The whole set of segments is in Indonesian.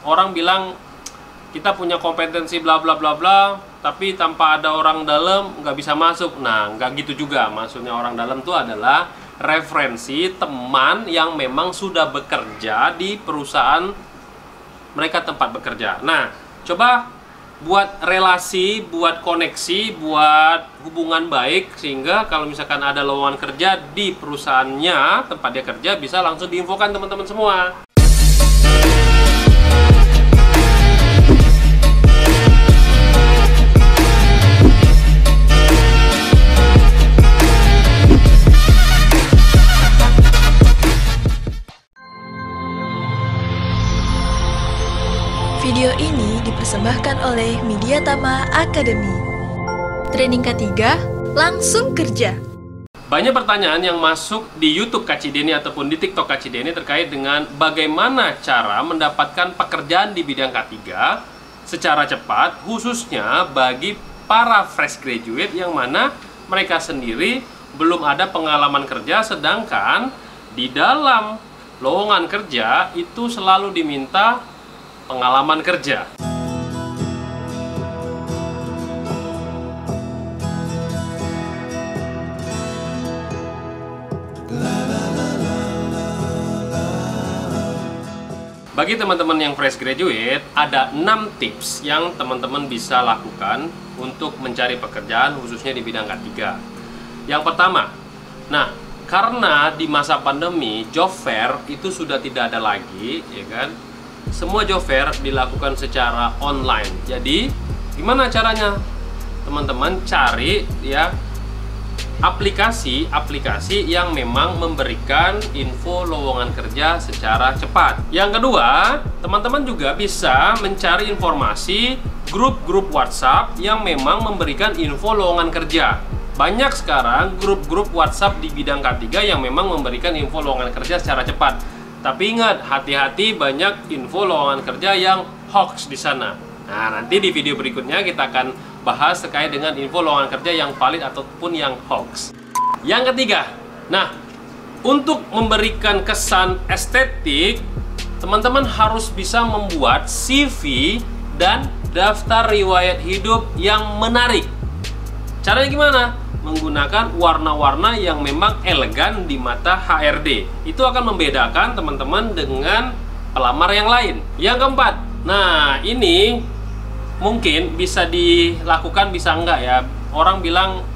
orang bilang kita punya kompetensi bla bla bla bla, tapi tanpa ada orang dalam nggak bisa masuk. Nah, nggak gitu juga. Maksudnya orang dalam itu adalah referensi teman yang memang sudah bekerja di perusahaan mereka tempat bekerja. Nah, coba buat relasi, buat koneksi, buat hubungan baik, sehingga kalau misalkan ada lowongan kerja di perusahaannya tempat dia kerja, bisa langsung diinfokan teman-teman semua. Video ini dipersembahkan oleh Mediatama Academy. Training ketiga, langsung kerja. Banyak pertanyaan yang masuk di YouTube Kak Cideni ataupun di TikTok Kak Cideni terkait dengan bagaimana cara mendapatkan pekerjaan di bidang K3 secara cepat, khususnya bagi para fresh graduate yang mana mereka sendiri belum ada pengalaman kerja, sedangkan di dalam lowongan kerja itu selalu diminta pengalaman kerja. Bagi teman-teman yang fresh graduate, ada 6 tips yang teman-teman bisa lakukan untuk mencari pekerjaan khususnya di bidang K3. Yang pertama, nah, karena di masa pandemi job fair itu sudah tidak ada lagi, ya kan? Semua job fair dilakukan secara online. Jadi gimana caranya? Teman-teman cari ya aplikasi yang memang memberikan info lowongan kerja secara cepat. Yang kedua, teman-teman juga bisa mencari informasi grup-grup WhatsApp yang memang memberikan info lowongan kerja. Banyak sekarang grup-grup WhatsApp di bidang K3 yang memang memberikan info lowongan kerja secara cepat. Tapi ingat, hati-hati, banyak info lowongan kerja yang hoax di sana. Nah, nanti di video berikutnya kita akan bahas terkait dengan info lowongan kerja yang valid ataupun yang hoax. Yang ketiga, nah, untuk memberikan kesan estetik, teman-teman harus bisa membuat CV dan daftar riwayat hidup yang menarik. Caranya gimana? Menggunakan warna-warna yang memang elegan di mata HRD. Itu akan membedakan teman-teman dengan pelamar yang lain. Yang keempat, nah ini mungkin bisa dilakukan, bisa enggak ya. Orang bilang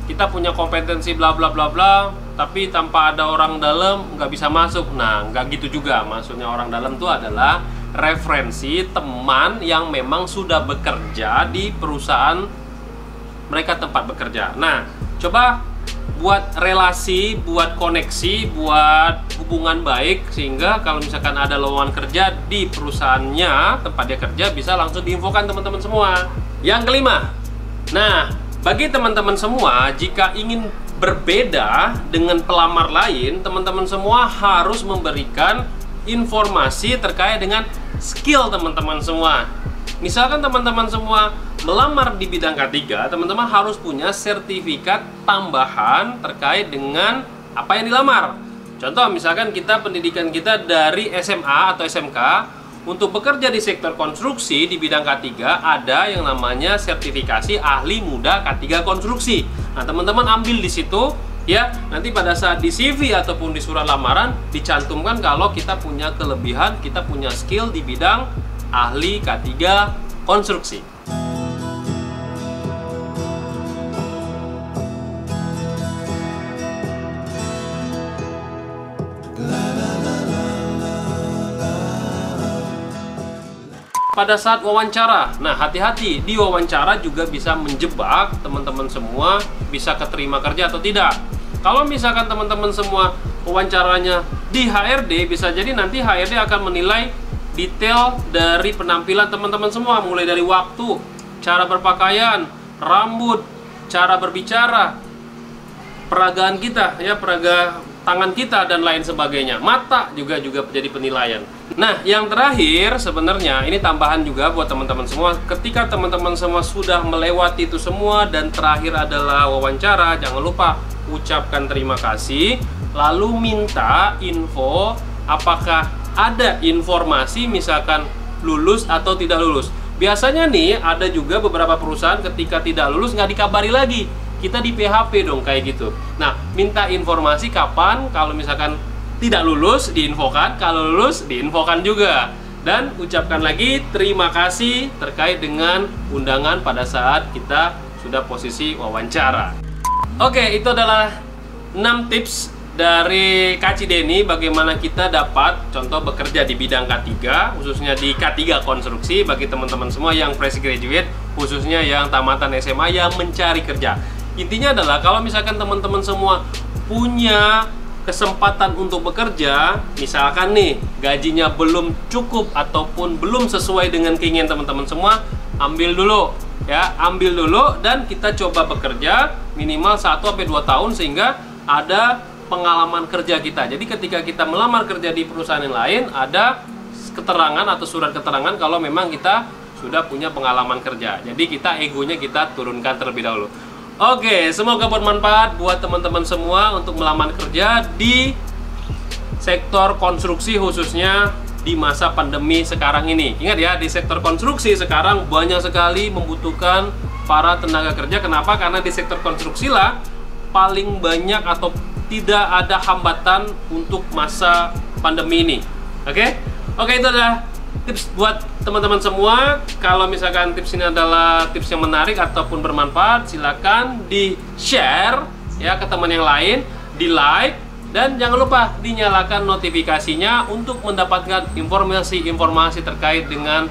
kita punya kompetensi bla bla bla bla, tapi tanpa ada orang dalam nggak bisa masuk. Nah, nggak gitu juga. Maksudnya orang dalam itu adalah referensi teman yang memang sudah bekerja di perusahaan mereka tempat bekerja. Nah, coba buat relasi, buat koneksi, buat hubungan baik, sehingga kalau misalkan ada lowongan kerja di perusahaannya tempat dia kerja, bisa langsung diinfokan teman-teman semua. Yang kelima, nah, bagi teman-teman semua, jika ingin berbeda dengan pelamar lain, teman-teman semua harus memberikan informasi terkait dengan skill teman-teman semua. Misalkan teman-teman semua melamar di bidang K3, teman-teman harus punya sertifikat tambahan terkait dengan apa yang dilamar. Contoh, misalkan pendidikan kita dari SMA atau SMK, untuk bekerja di sektor konstruksi di bidang K3 ada yang namanya sertifikasi ahli muda K3 konstruksi. Nah, teman-teman ambil di situ ya, nanti pada saat di CV ataupun di surat lamaran dicantumkan kalau kita punya kelebihan, kita punya skill di bidang ahli K3 konstruksi. Pada saat wawancara, nah hati-hati, di wawancara juga bisa menjebak teman-teman semua bisa keterima kerja atau tidak. Kalau misalkan teman-teman semua wawancaranya di HRD, bisa jadi nanti HRD akan menilai detail dari penampilan teman-teman semua, mulai dari waktu, cara berpakaian, rambut, cara berbicara, peragaan kita, ya peraga tangan kita dan lain sebagainya. Mata juga jadi penilaian. Nah, yang terakhir sebenarnya ini tambahan juga buat teman-teman semua. Ketika teman-teman semua sudah melewati itu semua dan terakhir adalah wawancara, jangan lupa ucapkan terima kasih, lalu minta info apakah ada informasi misalkan lulus atau tidak lulus. Biasanya nih ada juga beberapa perusahaan ketika tidak lulus nggak dikabari lagi, kita di PHP dong kayak gitu. Nah, minta informasi kapan, kalau misalkan tidak lulus diinfokan, kalau lulus diinfokan juga. Dan ucapkan lagi terima kasih terkait dengan undangan pada saat kita sudah posisi wawancara. Oke, itu adalah 6 tips dari Kak Cideni bagaimana kita dapat contoh bekerja di bidang K3, khususnya di K3 konstruksi bagi teman-teman semua yang fresh graduate, khususnya yang tamatan SMA yang mencari kerja. Intinya adalah kalau misalkan teman-teman semua punya kesempatan untuk bekerja, misalkan nih gajinya belum cukup ataupun belum sesuai dengan keinginan teman-teman semua, ambil dulu ya, ambil dulu dan kita coba bekerja minimal 1-2 tahun sehingga ada pengalaman kerja kita. Jadi ketika kita melamar kerja di perusahaan yang lain, ada keterangan atau surat keterangan kalau memang kita sudah punya pengalaman kerja. Jadi kita egonya kita turunkan terlebih dahulu. Oke, semoga bermanfaat buat teman-teman semua untuk melamar kerja di sektor konstruksi, khususnya di masa pandemi sekarang ini. Ingat ya, di sektor konstruksi sekarang banyak sekali membutuhkan para tenaga kerja. Kenapa? Karena di sektor konstruksi lah paling banyak atau tidak ada hambatan untuk masa pandemi ini. Oke, itu adalah tips buat teman-teman semua. Kalau misalkan tips ini adalah tips yang menarik ataupun bermanfaat, silakan di-share ya ke teman yang lain, di-like, dan jangan lupa dinyalakan notifikasinya untuk mendapatkan informasi-informasi terkait dengan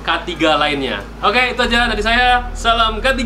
K3 lainnya. Oke, itu aja dari saya. Salam K3.